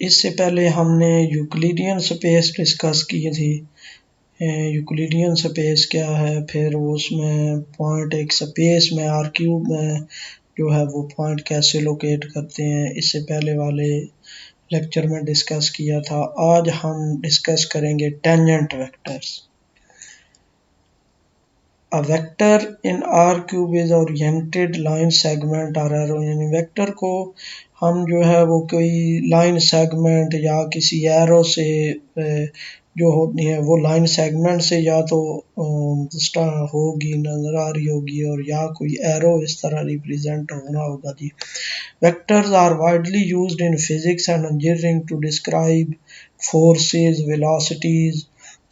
इससे पहले हमने यूक्लिडियन स्पेस डिस्कस की थी। यूक्लिडियन स्पेस क्या है, फिर उसमें पॉइंट एक स्पेस में आर क्यूब में जो है वो पॉइंट कैसे लोकेट करते हैं, इससे पहले वाले लेक्चर में डिस्कस किया था। आज हम डिस्कस करेंगे tangent vectors. A vector in R cube is oriented line segment or arrow, यानी वेक्टर को हम जो है वो कोई लाइन सेगमेंट या किसी एरो से जो होती है वो लाइन सेगमेंट से या तो होगी नजर आ रही होगी और या कोई एरो इस तरह रिप्रेजेंट होना होगा जी। Vectors are widely used in physics and engineering to describe forces, velocities,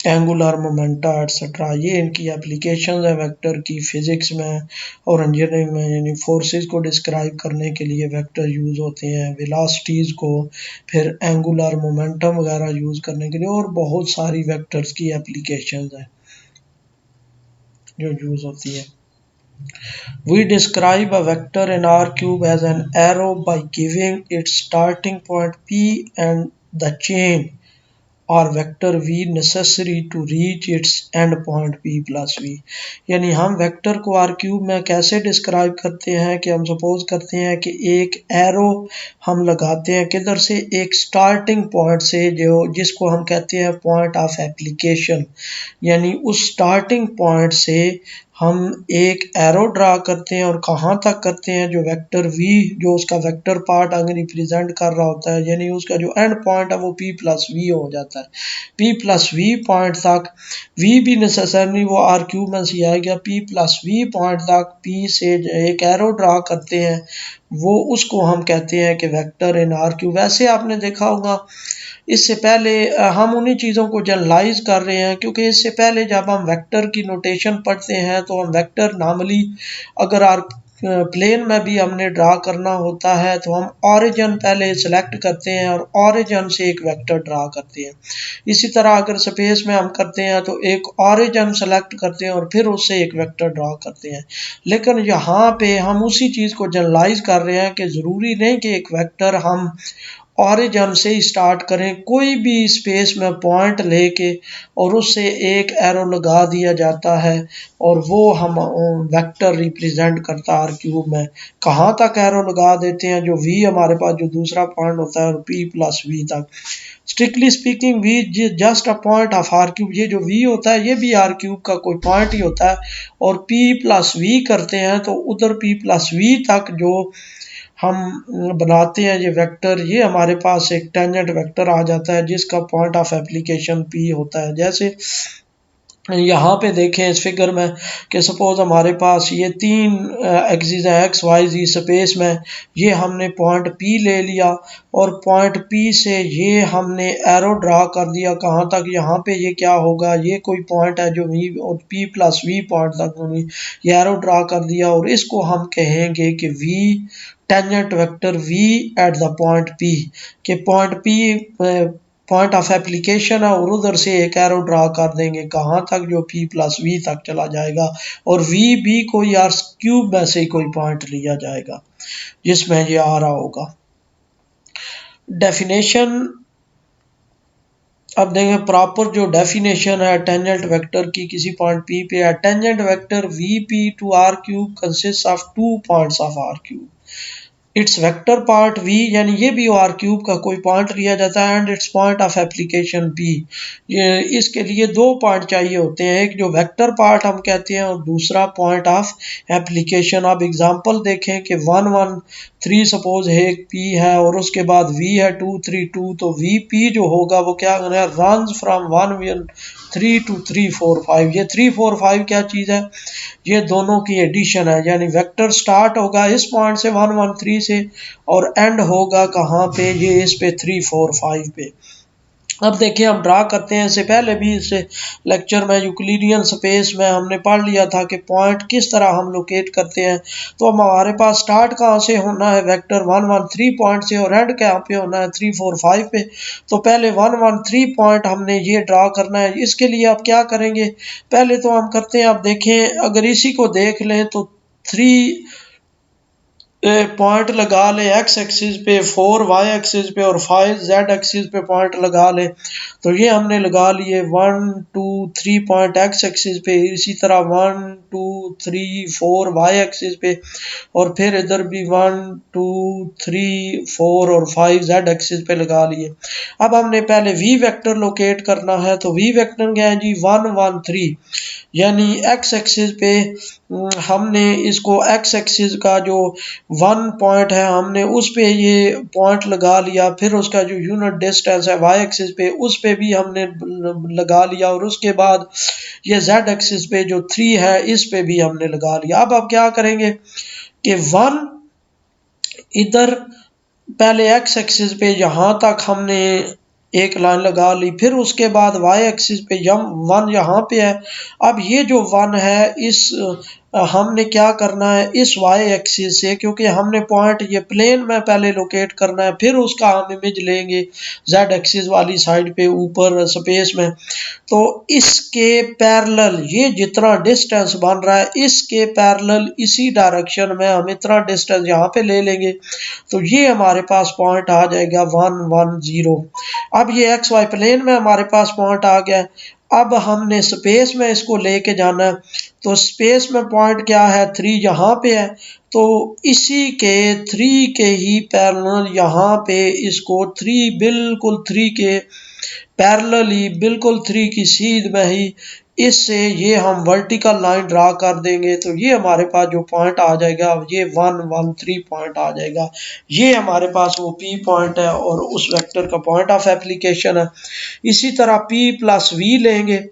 angular momenta etcetera. ये इनकी एप्लीकेशन है वेक्टर की फिजिक्स में और इंजीनियरिंग में, यानी फोर्सेस को डिस्क्राइब करने के लिए वेक्टर यूज़ होते हैं, वेलोसिटीज़ को, फिर एंगुलर मोमेंटम वगैरह यूज़ करने के लिए, और बहुत सारी वेक्टर्स की एप्लीकेशन है जो यूज़ होती है। We describe a vector in R cube as an arrow by giving its starting point P and the chain और vector v necessary to reach its end point p plus v। यानी हम vector को are cube में कैसे describe करते हैं कि हम सपोज करते हैं कि एक एरो हम लगाते हैं किधर से, एक स्टार्टिंग पॉइंट से जो जिसको हम कहते हैं पॉइंट ऑफ एप्लीकेशन, यानी उस स्टार्टिंग पॉइंट से हम एक एरो ड्रा करते हैं और कहाँ तक करते हैं, जो वेक्टर v जो उसका वेक्टर पार्ट अगर रिप्रेजेंट कर रहा होता है, यानी उसका जो एंड पॉइंट है वो p प्लस v हो जाता है। p प्लस v पॉइंट तक v भी नेसेसरली वो आर क्यूब में से आएगा, p प्लस v पॉइंट तक p से एक एरो ड्रा करते हैं, वो उसको हम कहते हैं कि वेक्टर इन आर क्यूब। वैसे आपने देखा होगा इससे पहले हम उन्हीं चीज़ों को जनरलाइज कर रहे हैं, क्योंकि इससे पहले जब हम वेक्टर की नोटेशन पढ़ते हैं तो हम वेक्टर नॉर्मली अगर आर प्लेन में भी हमने ड्रा करना होता है तो हम ऑरिजिन पहले सेलेक्ट करते हैं और ऑरिजिन से एक वेक्टर ड्रा करते हैं। इसी तरह अगर स्पेस में हम करते हैं तो एक ऑरिजिन सेलेक्ट करते हैं और फिर उससे एक वेक्टर ड्रा करते हैं। लेकिन यहाँ पे हम उसी चीज़ को जनरलाइज कर रहे हैं कि ज़रूरी नहीं कि एक वेक्टर हम ऑरिजिन से ही स्टार्ट करें, कोई भी स्पेस में पॉइंट लेके और उससे एक एरो लगा दिया जाता है और वो हम वेक्टर रिप्रेजेंट करता है आर क्यूब में। कहाँ तक एरो लगा देते हैं, जो v हमारे पास जो दूसरा पॉइंट होता है और p प्लस v तक। Strictly speaking v just a point of R cube, ये जो v होता है ये भी आर क्यूब का कोई पॉइंट ही होता है, और p प्लस v करते हैं तो उधर p प्लस v तक जो हम बनाते हैं ये वेक्टर, ये हमारे पास एक टेंजेंट वेक्टर आ जाता है जिसका पॉइंट ऑफ एप्लीकेशन p होता है। जैसे यहाँ पे देखें इस फिगर में कि सपोज हमारे पास ये तीन एक्सिस है एक्स वाई जी स्पेस में, ये हमने पॉइंट P ले लिया और पॉइंट P से ये हमने एरो ड्रा कर दिया कहाँ तक, यहाँ पे ये क्या होगा, ये कोई पॉइंट है जो V और P प्लस V पॉइंट तक हमने ये एरो ड्रा कर दिया और इसको हम कहेंगे कि V tangent vector V eight the point P, के point P point of application है और उधर से एक एरो ड्रा कर देंगे कहाँ तक, जो p प्लस v तक चला जाएगा और v भी कोई आर क्यूब में से कोई पॉइंट लिया जाएगा जिसमें ये आ रहा होगा। डेफिनेशन अब देखें, प्रॉपर जो डेफिनेशन है टेंजेंट वेक्टर की किसी पॉइंट p पे है, tangent vector vp to R cube consist of 2 points of R cube. Its vector part v, यानी ये भी आर क्यूब का कोई पॉइंट लिया जाता है, and it's point of application p। ये इसके लिए दो पॉइंट चाहिए होते हैं, एक जो वेक्टर पार्ट हम कहते हैं और दूसरा पॉइंट ऑफ एप्लीकेशन। अब एग्जांपल देखें कि 1 1 3 सपोज है एक p है और उसके बाद v है 2 3 2, तो vp जो होगा वो क्या है, रन्स फ्रॉम 1 1 3 to 3 4 5। ये 3 4 5 क्या चीज़ है, ये दोनों की एडिशन है, यानी वेक्टर स्टार्ट होगा इस पॉइंट से 1 1 3 से और एंड होगा कहाँ पे, ये इस पे 3 4 5 पे। अब देखिए हम ड्रा करते हैं, इससे पहले भी इस लेक्चर में यूक्लिडियन स्पेस में हमने पढ़ लिया था कि पॉइंट किस तरह हम लोकेट करते हैं। तो हमारे पास स्टार्ट कहाँ से होना है, वेक्टर 1 1 3 पॉइंट से और एंड कहाँ पे होना है 3 4 5 पे। तो पहले 1 1 3 पॉइंट हमने ये ड्रा करना है। इसके लिए आप क्या करेंगे, पहले तो हम करते हैं, आप देखें अगर इसी को देख लें तो 3 पॉइंट लगा ले एक्स एक्सिस पे, 4 वाई एक्सिस पे और 5 जेड एक्सिस पे पॉइंट लगा ले। तो ये हमने लगा लिए 1 2 3 पॉइंट एक्स एक्सिस पे, इसी तरह 1 2 3 4 वाई एक्सिस पे, और फिर इधर भी 1 2 3 4 और 5 जेड एक्सिस पे लगा लिए। अब हमने पहले वी वेक्टर लोकेट करना है, तो वी वेक्टर क्या है जी 1 1 3, यानी एक्स एक्सिस पे हमने इसको एक्स एक्सिस का जो 1 पॉइंट है हमने उस पे ये पॉइंट लगा लिया, फिर उसका जो यूनिट डिस्टेंस है वाई एक्सिस पे उस पे भी हमने लगा लिया, और उसके बाद ये जेड एक्सिस पे जो 3 है इस पे भी हमने लगा लिया। अब आप क्या करेंगे कि 1 इधर पहले एक्स एक्सिस पे यहाँ तक हमने एक लाइन लगा ली, फिर उसके बाद वाई एक्सिस पे यम 1 यहाँ पे है। अब ये जो 1 है इस हमने क्या करना है इस वाई एक्सिस से, क्योंकि हमने पॉइंट ये प्लेन में पहले लोकेट करना है, फिर उसका हम इमेज लेंगे जेड एक्सिस वाली साइड पे ऊपर स्पेस में। तो इसके पैरेलल ये जितना डिस्टेंस बन रहा है इसके पैरेलल इसी डायरेक्शन में हम इतना डिस्टेंस यहाँ पे ले लेंगे, तो ये हमारे पास पॉइंट आ जाएगा 1 1 0। अब ये एक्स वाई प्लेन में हमारे पास पॉइंट आ गया। अब हमने स्पेस में इसको लेके जाना है, तो स्पेस में पॉइंट क्या है 3 यहाँ पे है, तो इसी के 3 के ही पैरेलल यहाँ पे इसको 3 बिल्कुल 3 के पैरेलली बिल्कुल 3 की सीध में ही इससे ये हम वर्टिकल लाइन ड्रा कर देंगे, तो ये हमारे पास जो पॉइंट आ जाएगा ये 1 1 3 पॉइंट आ जाएगा। ये हमारे पास वो पी पॉइंट है और उस वेक्टर का पॉइंट ऑफ एप्लीकेशन है। इसी तरह पी प्लस वी लेंगे,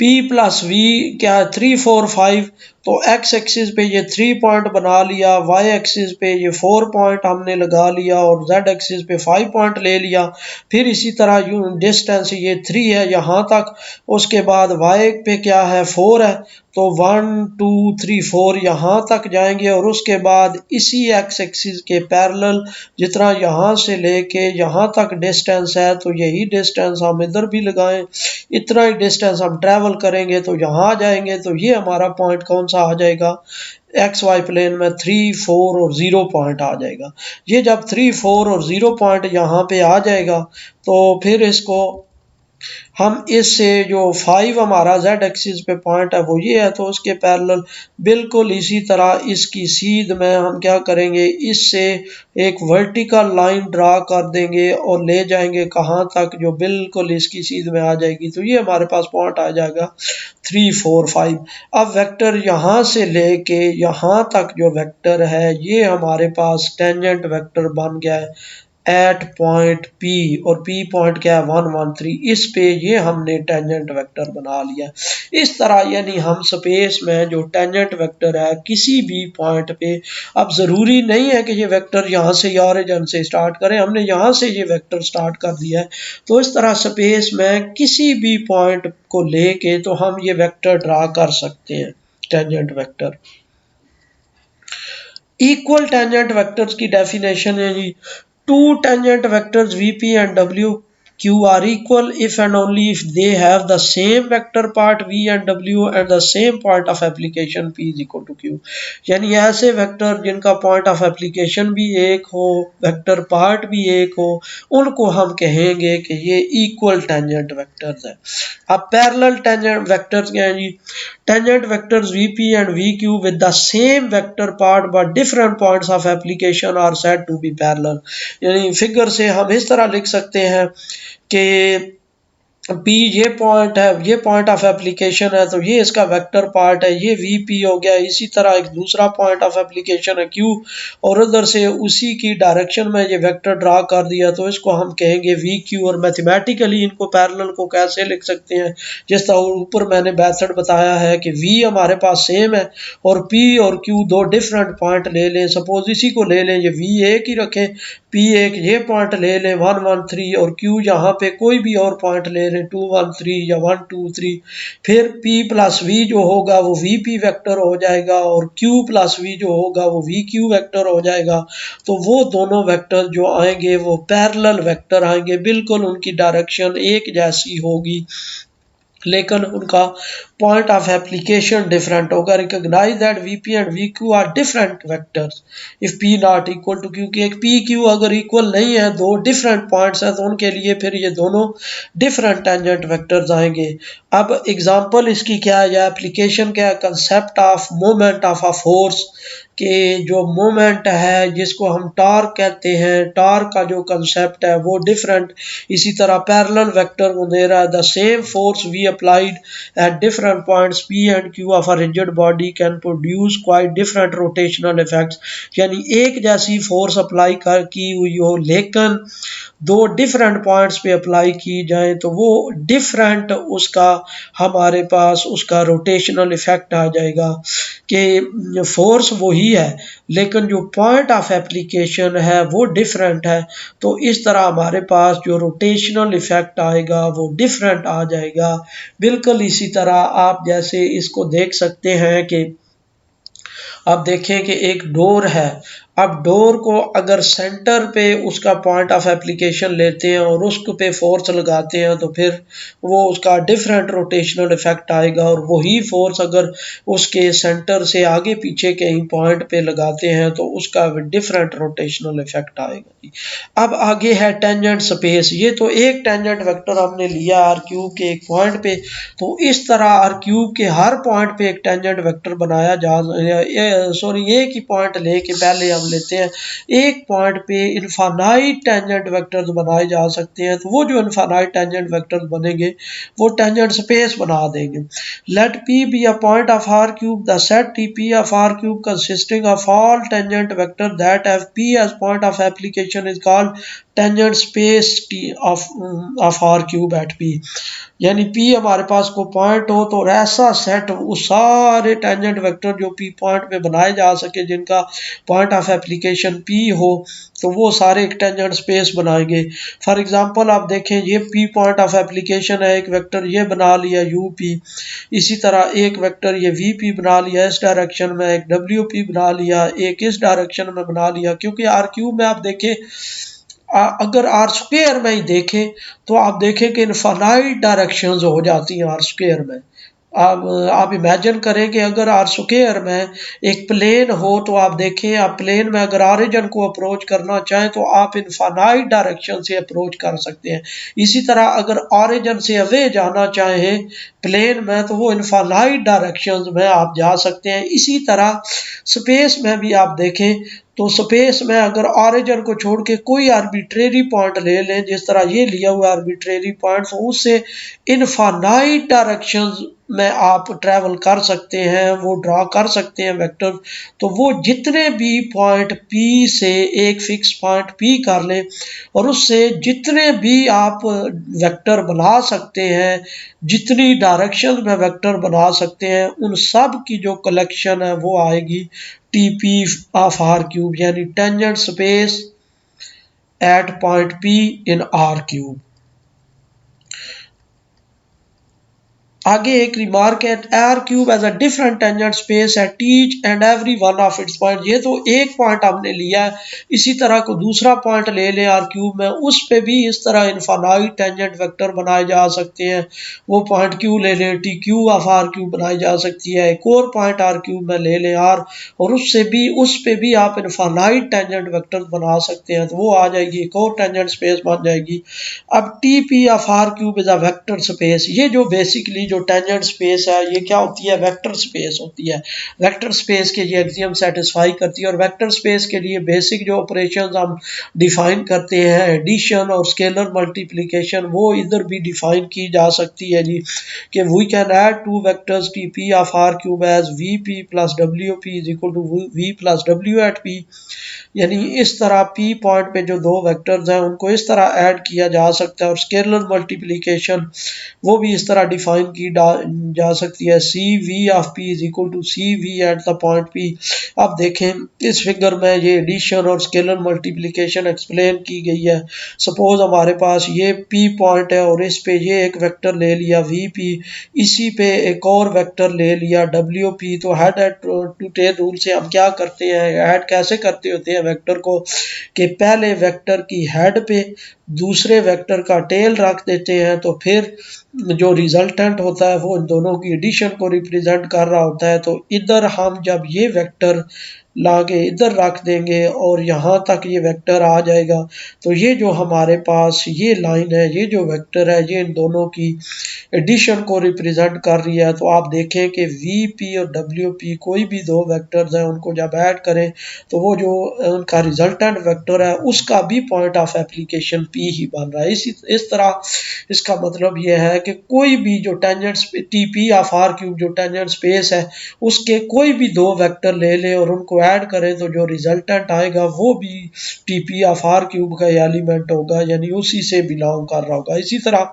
P प्लस वी क्या है 3 4 5, तो एक्स एक्सिस पे ये 3 पॉइंट बना लिया, वाई एक्सिस पे ये 4 पॉइंट हमने लगा लिया और जेड एक्सिस पे 5 पॉइंट ले लिया। फिर इसी तरह डिस्टेंस ये 3 है यहाँ तक, उसके बाद वाई पे क्या है 4 है, तो 1 2 3 4 यहाँ तक जाएंगे, और उसके बाद इसी एक्स एक्सिस के पैरेलल जितना यहाँ से लेके यहाँ तक डिस्टेंस है तो यही डिस्टेंस हम इधर भी लगाएं, इतना ही डिस्टेंस हम ट्रैवल करेंगे तो यहाँ आ जाएंगे। तो ये हमारा पॉइंट कौन सा आ जाएगा एक्स वाई प्लेन में 3 4 और 0 पॉइंट आ जाएगा। ये जब 3 4 और 0 पॉइंट यहाँ पे आ जाएगा तो फिर इसको हम इससे जो 5 हमारा जेड एक्सिस पे पॉइंट है वो ये है, तो उसके पैरेलल बिल्कुल इसी तरह इसकी सीध में हम क्या करेंगे इससे एक वर्टिकल लाइन ड्रा कर देंगे और ले जाएंगे कहाँ तक, जो बिल्कुल इसकी सीध में आ जाएगी। तो ये हमारे पास पॉइंट आ जाएगा 3 4 5। अब वेक्टर यहाँ से लेके यहाँ तक जो वेक्टर है ये हमारे पास टेंजेंट वेक्टर बन गया है एट पॉइंट P, और P पॉइंट क्या है 1 1 3, इस पे ये हमने टेंजेंट वेक्टर बना लिया। इस तरह यानी हम स्पेस में जो टेंजेंट वेक्टर है किसी भी पॉइंट पे, अब ज़रूरी नहीं है कि ये वेक्टर यहाँ से या ओरिजिन से स्टार्ट करें, हमने यहाँ से ये वेक्टर स्टार्ट कर दिया है, तो इस तरह स्पेस में किसी भी पॉइंट को लेके तो हम ये वेक्टर ड्रा कर सकते हैं tangent vector. Equal tangent vectors की डेफिनेशन है जी, two tangent vectors Vp and WQ are equal if and only if they have the same vector part V and W and the same point of application P is equal to Q। यानी ऐसे vector जिनका point of application भी एक हो, vector part भी एक हो, उनको हम कहेंगे कि ये इक्वल टेंजेंट वेक्टर्स है। अब पैरेलल टेंजेंट वेक्टर्स क्या हैं जी, tangent vectors Vp and Vq with the same vector part but different points of application are said to be parallel। यानी फिगर से हम इस तरह लिख सकते हैं कि P ये पॉइंट है, ये पॉइंट ऑफ एप्लीकेशन है, तो ये इसका वेक्टर पार्ट है, ये VP हो गया। इसी तरह एक दूसरा पॉइंट ऑफ एप्लीकेशन है Q, और उधर से उसी की डायरेक्शन में ये वेक्टर ड्रा कर दिया, तो इसको हम कहेंगे VQ। और मैथमेटिकली इनको पैरेलल को कैसे लिख सकते हैं, जिस तरह ऊपर मैंने मेथड बताया है कि V हमारे पास सेम है और P और Q दो डिफरेंट पॉइंट ले लें। सपोज इसी को ले लें, ये V एक ही रखें, P एक ये पॉइंट ले लें 1 1 3, और Q यहाँ पे कोई भी और पॉइंट ले लें 2 1 3 या 1 2 3, फिर P प्लस V जो होगा वो VP वेक्टर हो जाएगा और Q प्लस V जो होगा वो VQ वेक्टर हो जाएगा। तो वो दोनों वेक्टर जो आएंगे वो पैरेलल वेक्टर आएंगे, बिल्कुल उनकी डायरेक्शन एक जैसी होगी। लेकिन उनका पॉइंट ऑफ एप्लीकेशन डिफरेंट होगा। Recognise that V P and V Q are different vectors if P not equal to, क्योंकि एक पी क्यू अगर इक्वल नहीं है, दो डिफरेंट पॉइंट्स हैं, तो उनके लिए फिर ये दोनों डिफरेंट टेंजेंट वेक्टर्स आएंगे। अब एग्जांपल इसकी क्या है या एप्लीकेशन क्या है? Concept of moment of a force, कि जो मोमेंट है जिसको हम टॉर्क कहते हैं, टॉर्क का जो कंसेप्ट है वो डिफरेंट। इसी तरह पैरेलल वेक्टर को दे रहा है, the same force V applied at different points P and Q of a rigid body can produce quite different rotational effects. यानी एक जैसी फोर्स अप्लाई कर की हुई हो, लेकिन दो डिफरेंट पॉइंट्स पे अप्लाई की जाए तो वो डिफरेंट उसका हमारे पास उसका रोटेशनल इफेक्ट आ जाएगा, कि फोर्स वही है लेकिन जो पॉइंट ऑफ एप्लीकेशन है वो डिफरेंट है। तो इस तरह हमारे पास जो रोटेशनल इफेक्ट आएगा वो डिफरेंट आ जाएगा। बिल्कुल इसी तरह आप जैसे इसको देख सकते हैं कि अब देखें कि एक डोर है। अब डोर को अगर सेंटर पे उसका पॉइंट ऑफ एप्लीकेशन लेते हैं और उसको पे फोर्स लगाते हैं तो फिर वो उसका डिफरेंट रोटेशनल इफेक्ट आएगा, और वही फोर्स अगर उसके सेंटर से आगे पीछे कहीं पॉइंट पे लगाते हैं तो उसका डिफरेंट रोटेशनल इफेक्ट आएगा। अब आगे है टेंजेंट स्पेस। ये तो एक टेंजेंट वेक्टर हमने लिया आर क्यूब के एक पॉइंट पे, तो इस तरह आर क्यूब के हर पॉइंट पे एक टेंजेंट वेक्टर बनाया जा, सॉरी एक ही पॉइंट लेके पहले हम लेते हैं, एक पॉइंट पे इनफानाइट टेंजेंट वेक्टर्स बनाए जा सकते हैं। तो वो जो इनफानाइट टेंजेंट वेक्टर्स बनेंगे वो टेंजेंट स्पेस बना देंगे। Let P be a point of R cube, the set T P of R cube consisting of all tangent vector that have P as point of application is called tangent space T of R cube at P. यानी P हमारे पास को point हो तो ऐसा set उस सारे tangent vector जो पी पॉइंट पे बनाए जा सके जिनका पॉइंट ऑफ एप्लीकेशन पी हो, तो वो सारे एक टेंजेंट स्पेस बनाएंगे। फॉर एग्जांपल आप देखें, ये पी पॉइंट ऑफ एप्लीकेशन है, एक वेक्टर ये बना लिया यू पी, इसी तरह एक वेक्टर ये वी पी बना लिया इस डायरेक्शन में, एक डब्ल्यू पी बना लिया, एक इस डायरेक्शन में बना लिया। क्योंकि आर क्यूब में आप देखें, अगर आर स्क्वेयर में ही देखें तो आप देखें कि इनफानाइट डायरेक्शंस हो जाती हैं आर स्क्वेयर में। आप इमेजिन करें कि अगर आर स्क्वेयर में एक प्लेन हो तो आप देखें, आप प्लेन में अगर ऑरिजिन को अप्रोच करना चाहें तो आप इनफानाइट डायरेक्शन से अप्रोच कर सकते हैं। इसी तरह अगर ऑरिजिन से अवे जाना चाहें प्लेन में तो वो इनफानाइट डायरेक्शंस में आप जा सकते हैं। इसी तरह स्पेस में भी आप देखें तो स्पेस में अगर ऑरिजिन को छोड़ के कोई आर्बिट्रेरी पॉइंट ले लें, जिस तरह ये लिया हुआ आर्बिट्रेरी पॉइंट, तो उससे इनफानाइट डायरेक्शंस में आप ट्रैवल कर सकते हैं, वो ड्रा कर सकते हैं वेक्टर। तो वो जितने भी पॉइंट पी से एक फिक्स पॉइंट पी कर लें और उससे जितने भी आप वेक्टर बना सकते हैं, जितनी डायरेक्शन में वेक्टर बना सकते हैं, उन सब की जो कलेक्शन है वो आएगी टीपी ऑफ आर क्यूब, यानी tangent space at point P in R cube. आगे एक रिमार्क है, R cube as a different tangent space at each and every one of its point. ये तो एक पॉइंट हमने लिया है, इसी तरह को दूसरा पॉइंट ले लें आर क्यूब में, उस पे भी इस तरह इनफानाइट टेंजेंट वेक्टर बनाए जा सकते हैं। वो पॉइंट क्यू ले लें, T Q of R cube बनाई जा सकती है। एक और पॉइंट आर क्यूब में ले लें आर, और उससे भी उस पे भी आप इनफानाइट टेंजेंट वेक्टर बना सकते हैं, तो वो आ जाएगी, एक और टेंजेंट स्पेस बन जाएगी। अब T P of R cube is a vector space. ये जो बेसिकली जो टेंजेंट स्पेस है ये क्या होती है? वेक्टर स्पेस होती है। वेक्टर स्पेस के ये एक्सियम सेटिस्फाई करती है, और वेक्टर स्पेस के लिए बेसिक जो ऑपरेशंस हम डिफाइन करते हैं, एडिशन और स्केलर मल्टीप्लिकेशन, वो इधर भी डिफाइन की जा सकती है जी, कि we can add two vectors T P of R cube as V P plus W P is equal to V plus W at P. यानी इस तरह पी पॉइंट पे जो दो वेक्टर्स हैं उनको इस तरह ऐड किया जा सकता है, और स्केलर मल्टीप्लिकेशन वो भी इस तरह डिफाइन की की जा सकती है C V of P is equal to C V at the point P. अब देखें इस फिगर में ये एडिशन और स्केलर मल्टीप्लिकेशन एक्सप्लेन की गई है। सपोज हमारे पास ये पी पॉइंट है और इस पे ये एक वेक्टर ले लिया वी पी, इसी पे एक और वेक्टर ले लिया डब्ल्यू पी। तो head at to tail rule से हम क्या करते हैं, ऐड कैसे करते होते हैं वेक्टर को, कि पहले वेक्टर की हेड पे दूसरे वेक्टर का टेल रख देते हैं, तो फिर जो रिजल्टेंट होता है वो इन दोनों की एडिशन को रिप्रेजेंट कर रहा होता है। तो इधर हम जब ये वेक्टर लाके इधर रख देंगे और यहाँ तक ये वेक्टर आ जाएगा, तो ये जो हमारे पास ये लाइन है, ये जो वेक्टर है, ये इन दोनों की एडिशन को रिप्रेजेंट कर रही है। तो आप देखें कि वी पी और डब्ल्यू पी कोई भी दो वेक्टर्स हैं, उनको जब ऐड करें तो वो जो उनका रिजल्टेंट वेक्टर है उसका भी पॉइंट ऑफ एप्लीकेशन पी ही बन रहा है। इस तरह इसका मतलब ये है कि कोई भी जो tangent T P of R cube जो टेंजेंट स्पेस है उसके कोई भी दो वेक्टर ले लें और उनको ऐड करें, तो जो रिजल्टेंट आएगा वो भी T P of R cube का एलिमेंट होगा, यानी उसी से बिलोंग कर रहा होगा। इसी तरह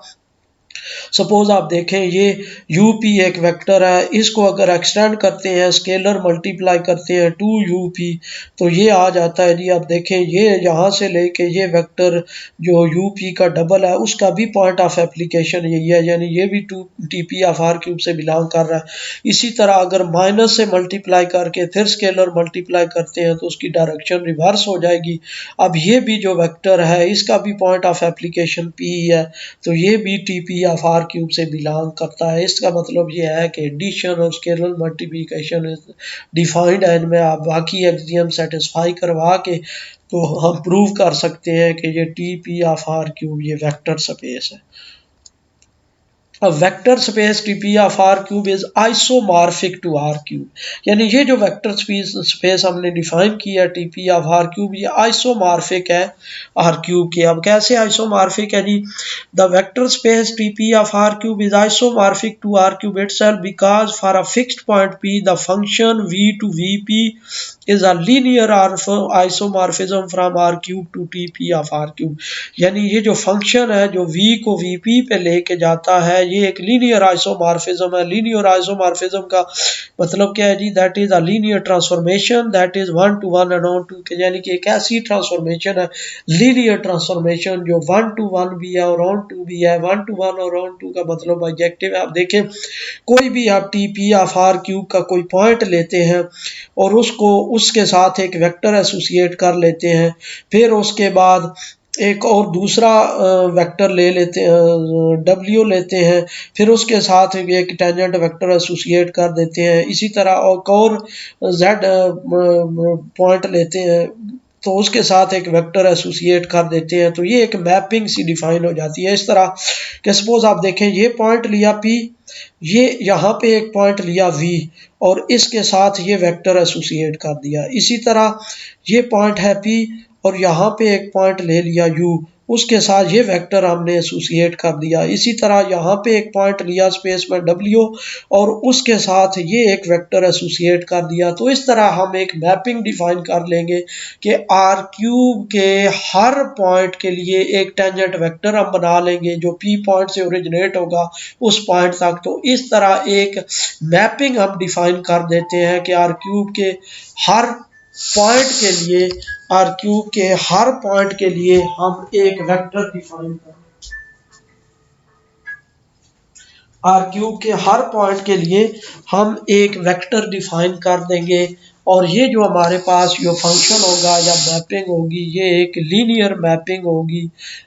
सपोज आप देखें ये यू पी एक वेक्टर है, इसको अगर एक्सटेंड करते हैं स्केलर मल्टीप्लाई करते हैं टू यू पी, तो ये आ जाता है जी। आप देखें ये यहाँ से लेके ये वेक्टर जो यू पी का डबल है उसका भी पॉइंट ऑफ एप्लीकेशन यही है, यानी ये भी to T P of R cube से बिलोंग कर रहा है। इसी तरह अगर माइनस से मल्टीप्लाई करके फिर स्केलर मल्टीप्लाई करते हैं तो उसकी डायरेक्शन रिवर्स हो जाएगी। अब ये भी जो वेक्टर है इसका भी पॉइंट ऑफ एप्लीकेशन पी है, तो ये भी T P of R cube से बिलोंग करता है। इसका मतलब ये है कि एडिशन और स्केलर मल्टीप्लिकेशन डिफाइंड है, इनमें आप बाकी एक्सियम सेटिस्फाई करवा के तो हम प्रूव कर सकते हैं कि ये T P of R cube ये वेक्टर स्पेस है। A vector space TP of R cube is isomorphic to R cube, यानी ये जो वेक्टर स्पेस हमने डिफाइन किया TP of R cube ये आइसोमॉर्फिक है R cube के। अब कैसे आइसोमॉर्फिक है जी, the vector space TP of R cube is isomorphic to R cube itself because for a fixed point P the function V to VP is a linear isomorphism from R cube to TP of R cube, यानी ये जो function है जो V को VP पे लेके जाता है ये एक लीनियर आइसोमॉर्फिज्म है। लीनियर आइसोमॉर्फिज्म का मतलब क्या है जी, that is a linear transformation that is one to one around to, यानी कि एक ऐसी ट्रांसफॉर्मेशन है लीनियर ट्रांसफॉर्मेशन जो वन टू वन भी है और अराउंड टू भी है। वन टू वन और अराउंड टू का मतलब ऑब्जेक्टिव है। आप देखें कोई भी आप टीपी ऑफ आर क्यूब का कोई पॉइंट लेते हैं और उसको उसके साथ एक वेक्टर एसोसिएट कर लेते हैं, फिर उसके बाद एक और दूसरा वेक्टर ले लेते हैं डब्ल्यू लेते हैं, फिर उसके साथ एक टेंजेंट वेक्टर एसोसिएट कर देते हैं। इसी तरह और जेड पॉइंट लेते हैं तो उसके साथ एक वेक्टर एसोसिएट कर देते हैं, तो ये एक मैपिंग सी डिफाइन हो जाती है। इस तरह कि सपोज आप देखें ये पॉइंट लिया P, ये यहाँ पे एक पॉइंट लिया V और इसके साथ ये वेक्टर एसोसिएट कर दिया। इसी तरह ये पॉइंट है P और यहाँ पे एक पॉइंट ले लिया U, उसके साथ ये वेक्टर हमने एसोसिएट कर दिया। इसी तरह यहाँ पे एक पॉइंट लिया स्पेस में W और उसके साथ ये एक वेक्टर एसोसिएट कर दिया। तो इस तरह हम एक मैपिंग डिफाइन कर लेंगे कि आर क्यूब के हर पॉइंट के लिए एक टेंजेंट वेक्टर हम बना लेंगे जो P पॉइंट से ओरिजिनेट होगा उस पॉइंट तक। तो इस तरह एक मैपिंग हम डिफाइन कर देते हैं कि आर क्यूब के हर पॉइंट के लिए आर क्यूब के हर पॉइंट के लिए हम एक वेक्टर डिफाइन करें। आर क्यूब के हर पॉइंट के लिए हम एक वेक्टर डिफाइन कर देंगे और ये जो हमारे पास जो फंक्शन होगा या मैपिंग होगी ये एक लीनियर मैपिंग होगी।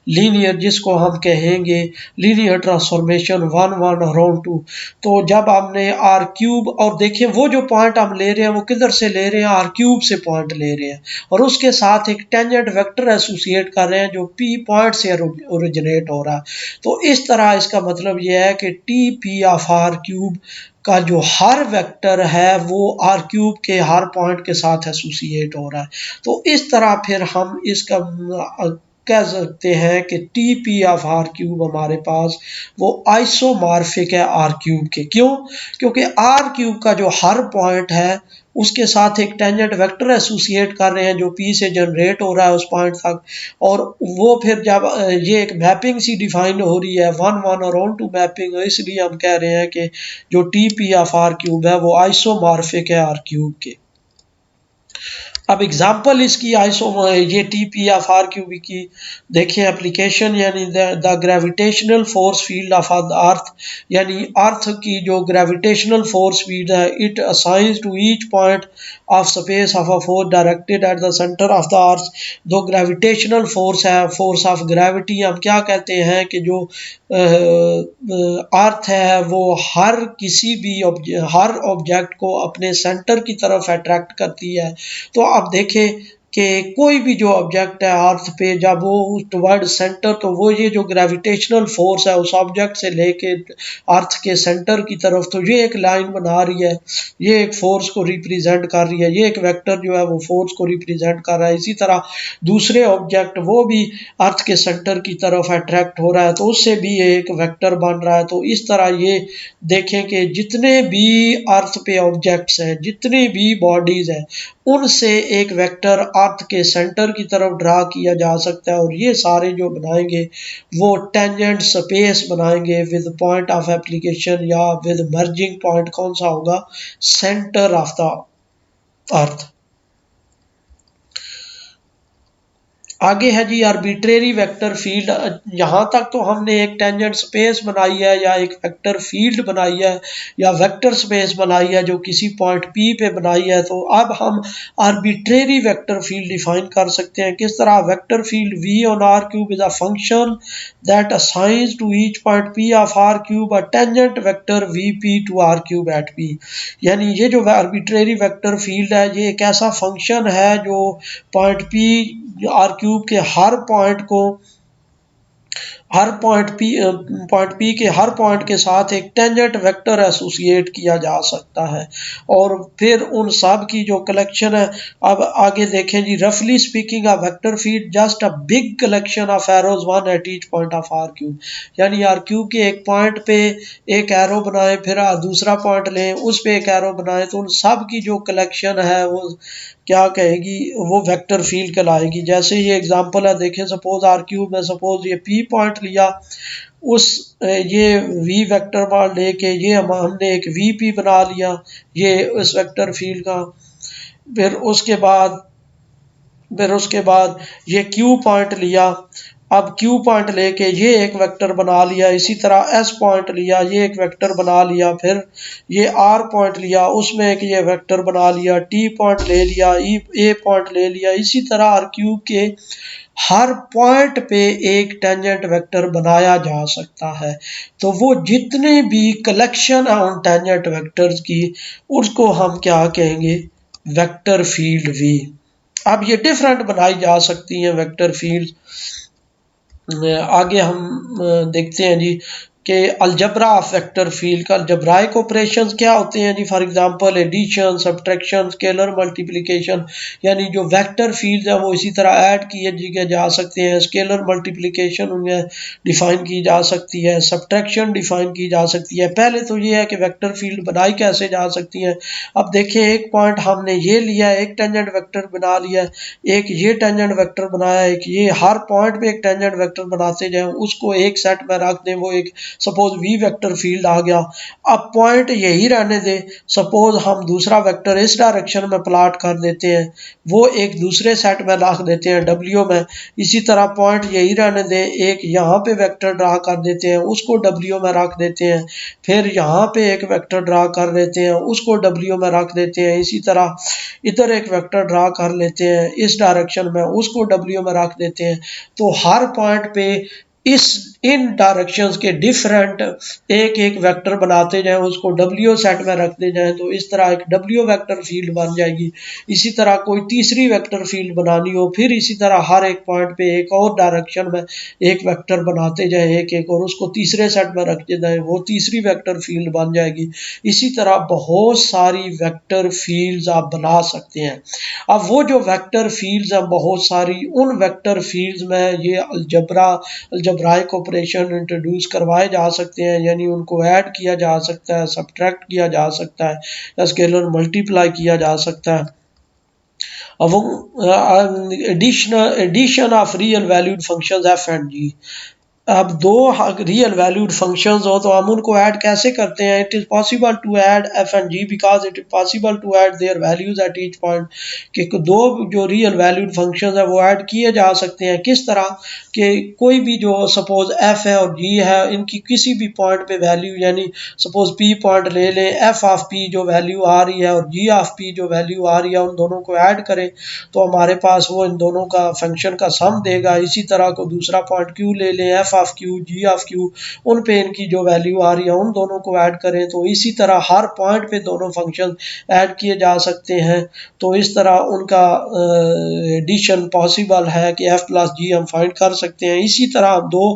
लीनियर जिसको हम कहेंगे linear transformation one one around to. तो जब हमने आर क्यूब और देखिए वो जो पॉइंट हम ले रहे हैं वो किधर से ले रहे हैं, आर क्यूब से पॉइंट ले रहे हैं और उसके साथ एक टेंजेंट वेक्टर एसोसिएट कर रहे हैं जो P पॉइंट से ओरिजिनेट हो रहा है। तो इस तरह इसका मतलब ये है कि T P of R cube का जो हर वेक्टर है वो आर क्यूब के हर पॉइंट के साथ एसोसिएट हो रहा है। तो इस तरह फिर हम इसका कह सकते हैं कि T P of R cube हमारे पास वो आइसोमॉर्फिक है आर क्यूब के। क्यों? क्योंकि आर क्यूब का जो हर पॉइंट है उसके साथ एक टेंजेंट वेक्टर एसोसिएट कर रहे हैं जो पी से जनरेट हो रहा है उस पॉइंट तक, और वो फिर जब ये एक मैपिंग सी डिफाइन हो रही है 1-1 और ऑन टू मैपिंग, इसलिए हम कह रहे हैं कि जो T P of R cube है वो आइसोमॉर्फिक है आर क्यूब के। अब एग्जाम्पल इसकी ये T P of R cube की देखें एप्लीकेशन, यानी the gravitational force field of the earth, यानी अर्थ की जो ग्रेविटेशनल फोर्स फील्ड है, it assigns to each point of space of a force directed at the centre of the earth. दो gravitational force है, force of gravity हम क्या कहते हैं कि जो अर्थ है वो हर ऑब्जेक्ट को अपने सेंटर की तरफ अट्रैक्ट करती है। तो आप देखें कि कोई भी जो ऑब्जेक्ट है अर्थ पे जब वो टुवर्ड सेंटर, तो वो ये जो ग्रेविटेशनल फोर्स है उस ऑब्जेक्ट से लेके अर्थ के सेंटर की तरफ, तो ये एक लाइन बना रही है, ये एक फोर्स को रिप्रेजेंट कर रही है, ये एक वेक्टर जो है वो फोर्स को रिप्रेजेंट कर रहा है। इसी तरह दूसरे ऑब्जेक्ट वो भी अर्थ के सेंटर की तरफ अट्रैक्ट हो रहा है तो उससे भी एक वेक्टर बन रहा है। तो इस तरह ये देखें कि जितने भी अर्थ पे ऑब्जेक्ट्स हैं, जितनी भी बॉडीज हैं, उनसे एक वेक्टर अर्थ के सेंटर की तरफ ड्रा किया जा सकता है, और ये सारे जो बनाएंगे वो टेंजेंट स्पेस बनाएंगे विद पॉइंट ऑफ एप्लीकेशन या विद मर्जिंग पॉइंट कौन सा होगा, सेंटर ऑफ द अर्थ। आगे है जी आर्बिट्रेरी वेक्टर फील्ड। यहाँ तक तो हमने एक टेंजेंट स्पेस बनाई है या एक वेक्टर फील्ड बनाई है या वेक्टर स्पेस बनाई है जो किसी पॉइंट पी पे बनाई है। तो अब हम आर्बिट्रेरी वेक्टर फील्ड डिफाइन कर सकते हैं। किस तरह? Vector field V on R cube is a function that assigns to each point P of R cube a tangent vector V P to R cube at P. यानी ये जो arbitrary vector field है ये एक ऐसा function है जो point P R cube के पॉइंट पी के हर पॉइंट के साथ एक टेंजेंट वेक्टर एसोसिएट किया जा सकता है, और फिर उन सब की जो कलेक्शन है। अब आगे देखें जी, रफली speaking a vector field just a big collection of arrows one at each point of R cube. यानी आर क्यूब के एक पॉइंट पे एक एरो बनाए, फिर दूसरा पॉइंट लें उस पे एक एरो बनाए, तो उन सब की जो कलेक्शन है वो क्या कहेगी, वो वेक्टर फील्ड कहलाएगी। जैसे ये एग्जांपल है, देखें सपोज आर क्यूब में सपोज ये पी पॉइंट लिया, उस ये वी वेक्टर बार लेके ये हमने एक वी पी बना लिया ये उस वेक्टर फील्ड का। फिर उसके बाद ये क्यू पॉइंट लिया, अब क्यू पॉइंट लेके ये एक वेक्टर बना लिया। इसी तरह एस पॉइंट लिया, ये एक वेक्टर बना लिया। फिर ये आर पॉइंट लिया, उसमें एक ये वेक्टर बना लिया। टी पॉइंट ले लिया, ए पॉइंट ले लिया। इसी तरह आर क्यूब के हर पॉइंट पे एक टेंजेंट वेक्टर बनाया जा सकता है। तो वो जितने भी कलेक्शन है उन टेंजेंट वेक्टर्स की, उसको हम क्या कहेंगे, वेक्टर फील्ड वी। अब ये डिफरेंट बनाई जा सकती हैं वेक्टर फील्ड। आगे हम देखते हैं जी कि अलजबरा ऑफ वेक्टर फील्ड का अलजब्राइक ऑपरेशंस क्या होते हैं जी। For example addition, subtraction, scalar multiplication. यानी जो वेक्टर फील्ड है वो इसी तरह ऐड किए जा सकते हैं। स्केलर मल्टीप्लिकेशन उनमें डिफाइन की जा सकती है, सब्ट्रैक्शन डिफाइन की जा सकती है। पहले तो ये है कि वेक्टर फील्ड बनाई कैसे जा सकती है। अब देखिए एक पॉइंट हमने ये लिया, एक टेंजेंट वेक्टर बना लिया, एक ये टेंजेंट वेक्टर बनाया, एक ये, हर पॉइंट पे एक टेंजेंट वेक्टर बनाते जाएं, उसको एक सेट में रख दें, वो एक सपोज वी वेक्टर फील्ड आ गया। अब पॉइंट यही रहने दे, सपोज हम दूसरा वेक्टर इस डायरेक्शन में प्लाट कर देते हैं, वो एक दूसरे सेट में रख देते हैं डब्ल्यू में। इसी तरह पॉइंट यही रहने दे, एक यहाँ पे वेक्टर ड्रा कर देते हैं, उसको डब्ल्यू में रख देते हैं। फिर यहाँ पे एक वेक्टर ड्रा कर लेते हैं, उसको डब्ल्यू में रख देते हैं। इसी तरह इधर एक वेक्टर ड्रा कर लेते हैं इस डायरेक्शन में, उसको डब्ल्यू में रख देते हैं। तो हर पॉइंट पे इस इन डायरेक्शंस के डिफरेंट एक एक वेक्टर बनाते जाएं, उसको डब्ल्यू सेट में रखते जाएं, तो इस तरह एक डब्ल्यू वेक्टर फील्ड बन जाएगी। इसी तरह कोई तीसरी वेक्टर फील्ड बनानी हो, फिर इसी तरह हर एक पॉइंट पे एक और डायरेक्शन में एक वेक्टर बनाते जाएं एक एक, और उसको तीसरे सेट में रखते जाएं, वो तीसरी वेक्टर फील्ड बन जाएगी। इसी तरह बहुत सारी वेक्टर फील्ड्स आप बना सकते हैं। अब वो जो वेक्टर फील्ड्स हैं बहुत सारी, उन वेक्टर फील्ड्स में ये अलजब्राइक ऑपरेशन इंट्रोड्यूस करवाए जा सकते हैं, यानी उनको ऐड किया जा सकता है, सब्ट्रैक्ट किया जा सकता है, या स्केलर मल्टीप्लाई किया जा सकता है। अब वो addition of real valued functions F and G. अब दो रियल वैल्यूड फंक्शंस हो तो हम उनको ऐड कैसे करते हैं? It is possible to add F and G because it is possible to add their values at each point. कि दो जो रियल वैल्यूड फंक्शंस है वो ऐड किए जा सकते हैं। किस तरह कि कोई भी जो सपोज एफ है और जी है, इनकी किसी भी पॉइंट पे वैल्यू, यानी सपोज पी पॉइंट ले लें, एफ ऑफ पी जो वैल्यू आ रही है और जी ऑफ पी जो वैल्यू आ रही है, उन दोनों को ऐड करें तो हमारे पास वो इन दोनों का फंक्शन का सम देगा। इसी तरह को दूसरा पॉइंट क्यू ले लें, F of Q, G of Q, उन पे इनकी जो वैल्यू आ रही है उन दोनों को ऐड करें, तो इसी तरह हर पॉइंट पे दोनों फंक्शन ऐड किए जा सकते हैं। तो इस तरह उनका एडिशन पॉसिबल है कि एफ प्लस जी हम फाइंड कर सकते हैं। इसी तरह हम दो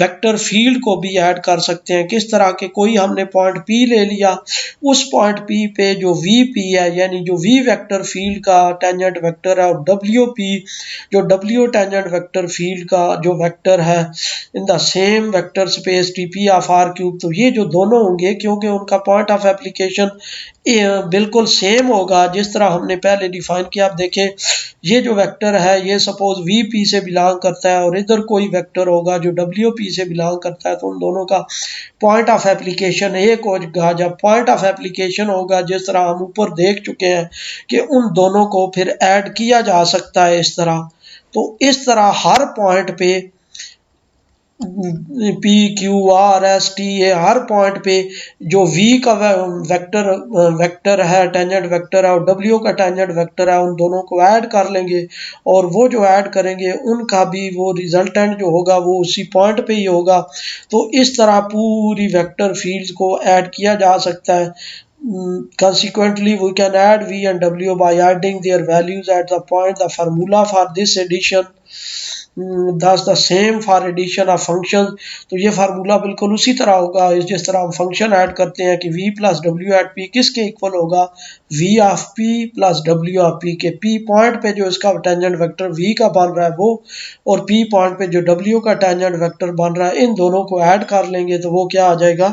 वेक्टर फील्ड को भी ऐड कर सकते हैं। किस तरह के, कोई हमने पॉइंट पी ले लिया, उस पॉइंट पी पे जो वी पी है, यानी जो वी वेक्टर फील्ड का टेंजेंट वेक्टर है, और डब्ल्यू पी जो डब्ल्यू टेंजेंट वेक्टर फील्ड का जो वेक्टर है, in the same vector space T P of R cube. तो ये जो दोनों होंगे, क्योंकि उनका पॉइंट ऑफ एप्लीकेशन बिल्कुल सेम होगा जिस तरह हमने पहले डिफाइन किया। आप देखें, ये जो वेक्टर है ये सपोज वी पी से बिलोंग करता है, और इधर कोई वेक्टर होगा जो डब्ल्यू पी से बिलोंग करता है, तो उन दोनों का पॉइंट ऑफ एप्लीकेशन एक होगा। जब पॉइंट ऑफ एप्लीकेशन होगा, जिस तरह हम ऊपर देख चुके हैं कि उन दोनों को फिर ऐड किया जा सकता है इस तरह। तो इस तरह हर पॉइंट पे P Q R S T A, her point पे जो वी का वेक्टर है, टेंजेंट वेक्टर है, और डब्ल्यू का टेंजेंट वेक्टर है, उन दोनों को ऐड कर लेंगे, और वो जो ऐड करेंगे उनका भी वो रिजल्टेंट जो होगा वो उसी पॉइंट पे ही होगा। तो इस तरह पूरी वेक्टर फील्ड्स को ऐड किया जा सकता है। Consequently, we can add v and w by adding their values at the point. The formula for this addition thus the same for addition of functions। तो ये फार्मूला बिल्कुल उसी तरह होगा जिस तरह हम फंक्शन ऐड करते हैं कि v plus W at P किसके इक्वल होगा, v of p plus W of p के। p पॉइंट पे जो इसका टेंजेंट वेक्टर v का बन रहा है वो, और p पॉइंट पे जो w का टेंजेंट वेक्टर बन रहा है, इन दोनों को ऐड कर लेंगे तो वो क्या आ जाएगा,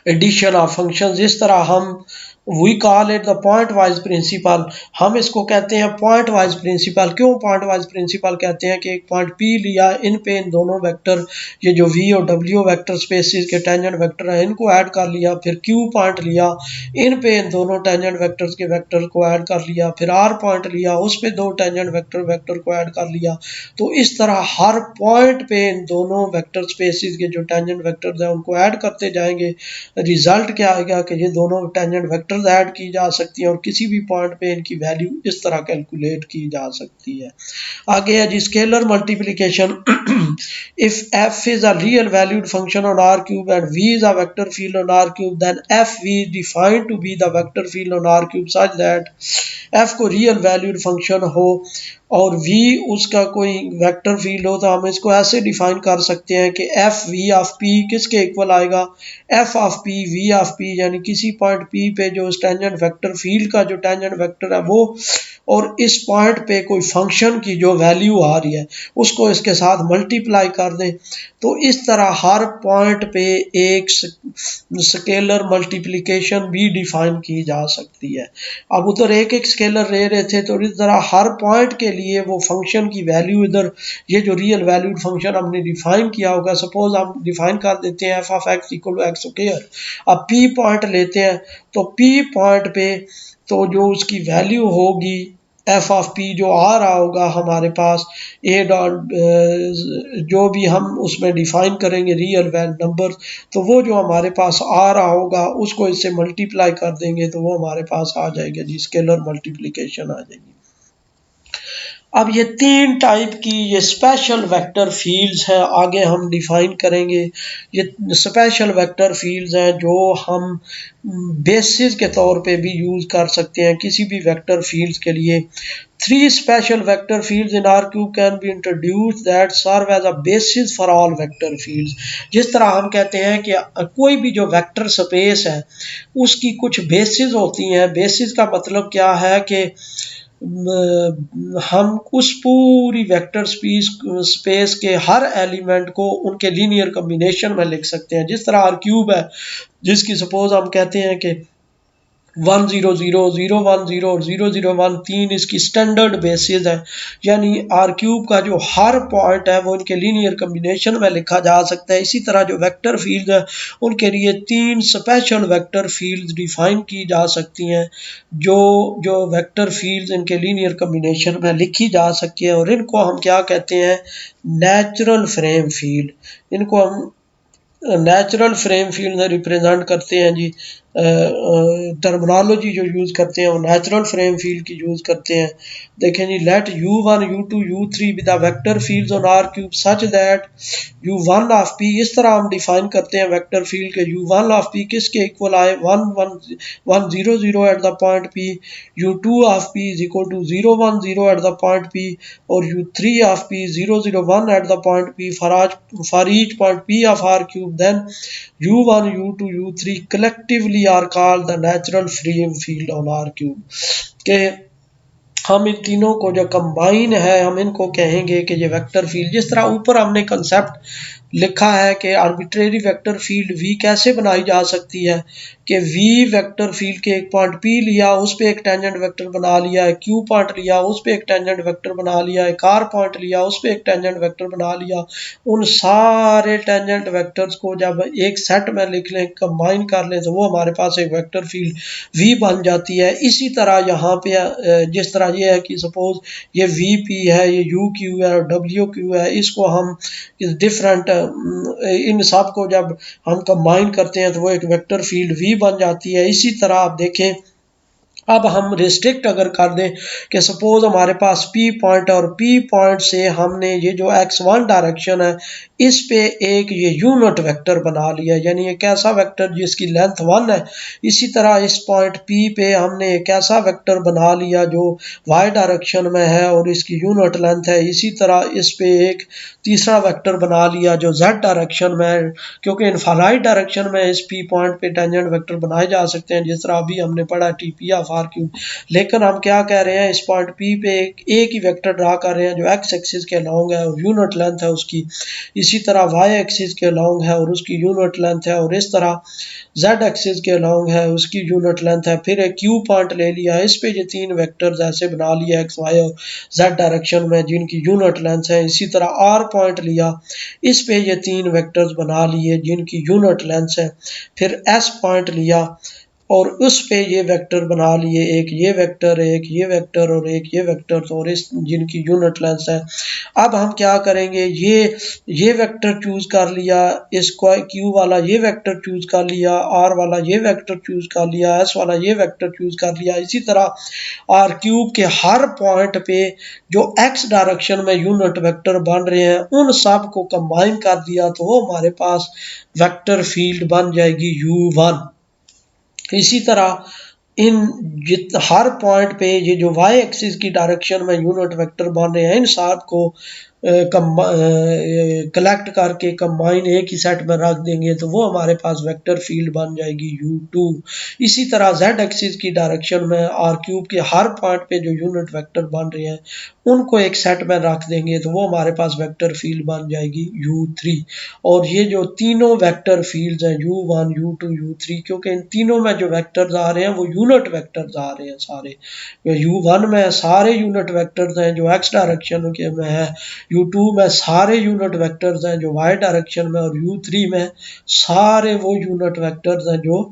एडिशन ऑफ फंक्शंस। इस तरह हम we call it the pointwise principle. हम इसको कहते हैं पॉइंट वाइज प्रिंसिपल। क्यों पॉइंट वाइज प्रिंसिपल कहते हैं कि एक पॉइंट पी लिया, इन पे इन दोनों वेक्टर, ये जो वी और डब्ल्यू वेक्टर स्पेसिस के टेंजेंट वेक्टर है, इनको ऐड कर लिया। फिर क्यू पॉइंट लिया, इन पे इन दोनों टेंजेंट वेक्टर्स के वेक्टर को ऐड कर लिया। फिर आर पॉइंट लिया, उस पे दो टेंजेंट वेक्टर को ऐड कर लिया। तो इस तरह हर पॉइंट पे इन दोनों वेक्टर स्पेसिस के जो टेंजेंट वेक्टर्स हैं उनको ऐड करते जाएंगे। रिजल्ट क्या आएगा कि ये दोनों टेंजेंट वेक्टर्स ऐड की जा सकती हैं, और किसी भी पॉइंट पे इनकी वैल्यू इस तरह कैलकुलेट की जा सकती है। आगे है जी scalar multiplication. If F is a real valued function on R cube and V is a vector field on R cube, then F V is defined to be the vector field on R cube such that F को real valued function हो और v उसका कोई vector field हो, तो हम इसको ऐसे डिफाइन कर सकते हैं कि एफ वी ऑफ p किसके इक्वल आएगा, F of p v of p, यानी किसी पॉइंट p पे जो टेंजेंट वेक्टर फील्ड का जो टेंजेंट वेक्टर है वो, और इस पॉइंट पे कोई फंक्शन की जो वैल्यू आ रही है उसको इसके साथ मल्टीप्लाई कर दें। तो इस तरह हर पॉइंट पे एक स्केलर मल्टीप्लिकेशन भी डिफाइन की जा सकती है। अब उधर एक एक स्केलर ले रहे थे, तो इस तरह हर पॉइंट के लिए वो फंक्शन की वैल्यू, इधर ये जो रियल वैल्यूड फंक्शन हमने डिफाइन किया होगा, सपोज हम डिफाइन कर देते हैं F of X equal to X square. अब पी पॉइंट लेते हैं, तो पी पॉइंट पे तो जो उसकी वैल्यू होगी एफ ऑफ पी जो आ रहा होगा हमारे पास ए डॉट जो भी हम उसमें डिफाइन करेंगे रियल नंबर, तो वो जो हमारे पास आ रहा होगा उसको इससे मल्टीप्लाई कर देंगे तो वो हमारे पास आ जाएगा जी, स्केलर मल्टीप्लिकेशन आ जाएगी। अब ये 3 टाइप की ये स्पेशल वेक्टर फील्ड्स हैं, आगे हम डिफाइन करेंगे। ये स्पेशल वेक्टर फील्ड्स हैं जो हम बेसिस के तौर पे भी यूज़ कर सकते हैं किसी भी वेक्टर फील्ड्स के लिए। 3 special vector fields in R cube can be introduced that serve as a basis for all vector fields। जिस तरह हम कहते हैं कि कोई भी जो वेक्टर स्पेस है उसकी कुछ बेसिस होती हैं। बेसिस का मतलब क्या है कि हम उस पूरी वेक्टर स्पेस के हर एलिमेंट को उनके लीनियर कॉम्बिनेशन में लिख सकते हैं। जिस तरह आर क्यूब है जिसकी सपोज हम कहते हैं कि 100 010 और 001 तीन इसकी स्टैंडर्ड बेसिस है, यानी आर क्यूब का जो हर पॉइंट है वो इनके लीनियर कम्बिनेशन में लिखा जा सकता है। इसी तरह जो वेक्टर फील्ड है उनके लिए 3 स्पेशल वेक्टर फील्ड डिफाइन की जा सकती हैं जो जो वेक्टर फील्ड इनके लीनियर कम्बिनेशन में लिखी जा सकती है, और इनको हम क्या कहते हैं, नेचुरल फ्रेम फील्ड। इनको हम नेचुरल फ्रेम फील्ड में रिप्रेजेंट करते हैं जी। टर्मिनोलॉजी जो यूज़ करते हैं वो नेचुरल फ्रेम फील्ड की यूज़ करते हैं। देखें जी, let u1 u2 u3 with the vector fields on R cube such that u1 of p, इस तरह हम डिफाइन करते हैं वेक्टर फील्ड के u1 ऑफ p किसके इक्वल आए 1 1 1 0 0 at the point p, u2 of p is equal to 0 1 0 at the point p और u3 of p 0 0 1 at the point p for each point p of r cube, then u1 u2 u3 collectively are called the natural frame field on R cube। के हम इन तीनों को जो combine है हम इनको कहेंगे कि ये वेक्टर फील्ड। जिस तरह ऊपर हमने कंसेप्ट लिखा है कि आर्बिट्रेरी वेक्टर फील्ड v कैसे बनाई जा सकती है, कि v वेक्टर फील्ड के एक पॉइंट p लिया उस पर एक टेंजेंट वेक्टर बना लिया है, q पॉइंट लिया उस पर एक टेंजेंट वेक्टर बना लिया है, r पॉइंट लिया उस पर एक टेंजेंट वेक्टर बना लिया। उन सारे टेंजेंट वेक्टर्स को जब एक सेट में लिख लें, कंबाइन कर लें, तो वो हमारे पास एक वेक्टर फील्ड v बन जाती है। इसी तरह यहाँ पे जिस तरह ये है कि सपोज ये vp है, ये uq है और wq है, इसको हम डिफरेंट इन सब को जब हम कंबाइन करते हैं तो वो एक वेक्टर फील्ड v बन जाती है। इसी तरह आप देखें, अब हम रिस्ट्रिक्ट अगर कर दें कि सपोज हमारे पास P पॉइंट और P पॉइंट से हमने ये जो x1 डायरेक्शन है इस पे एक ये यूनिट वेक्टर बना लिया, यानी एक ऐसा वेक्टर जिसकी लेंथ 1 है। इसी तरह इस पॉइंट P पे हमने एक ऐसा वेक्टर बना लिया जो y डायरेक्शन में है और इसकी यूनिट लेंथ है। इसी तरह इस पे एक तीसरा वेक्टर बना लिया जो z डायरेक्शन में है, क्योंकि इनफाइनाइट डायरेक्शन में इस P पॉइंट पे टेंजेंट वेक्टर बनाए जा सकते हैं जिस तरह अभी हमने पढ़ा TP ऑफ R क्यूब। लेकिन हम क्या कह रहे हैं, इस पॉइंट P पे एक ही वेक्टर ड्रा कर रहे हैं जो x एक्सिस के अलोंग है और यूनिट लेंथ है उसकी। इसी तरह y एक्सिस के अलोंग है और उसकी यूनिट लेंथ है, और इस तरह z एक्सिस के अलोंग है उसकी यूनिट लेंथ है। फिर एक q पॉइंट ले लिया, इस पे ये तीन वेक्टर्स ऐसे बना लिया x y और z डायरेक्शन में जिनकी यूनिट लेंथ है। इसी तरह r पॉइंट लिया, इस पे ये तीन वेक्टर्स बना लिए जिनकी यूनिट लेंथ है। फिर s पॉइंट लिया और उस पे ये वेक्टर बना लिए, एक ये वेक्टर, एक ये वेक्टर और एक ये वेक्टर, तो और इस जिनकी यूनिट लेंथ है। अब हम क्या करेंगे, ये वेक्टर चूज कर लिया, इसको क्यू वाला ये वेक्टर चूज कर लिया, आर वाला ये वेक्टर चूज कर लिया, एस वाला ये वेक्टर चूज कर लिया। इसी तरह आर क्यूब के हर पॉइंट पे जो एक्स डायरेक्शन में यूनिट वेक्टर बन रहे हैं उन सब को कंबाइन कर दिया तो वो हमारे पास वेक्टर फील्ड बन जाएगी U1। इसी तरह हर पॉइंट पे ये जो y एक्सिस की डायरेक्शन में यूनिट वेक्टर बन रहे हैं इन सब को कलेक्ट करके कंबाइन एक ही सेट में रख देंगे तो वो हमारे पास वेक्टर फील्ड बन जाएगी U2। इसी तरह z एक्सिस की डायरेक्शन में आर क्यूब के हर पॉइंट पे जो यूनिट वेक्टर बन रहे हैं उनको एक सेट में रख देंगे तो वो हमारे पास वेक्टर फील्ड बन जाएगी U3। और ये जो तीनों वेक्टर फील्ड्स हैं U1 U2 U3, क्योंकि इन तीनों में जो वेक्टर्स आ रहे हैं वो यूनिट वेक्टर्स आ रहे हैं सारे। U1 में सारे यूनिट वेक्टर्स हैं जो x डायरेक्शन के में है, U2 में सारे यूनिट वेक्टर्स हैं जो y डायरेक्शन में, और U3 में सारे वो यूनिट वेक्टर्स हैं जो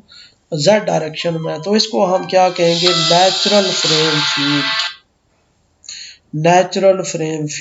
z डायरेक्शन में। तो इसको हम क्या कहेंगे, natural frame field. Natural frame field.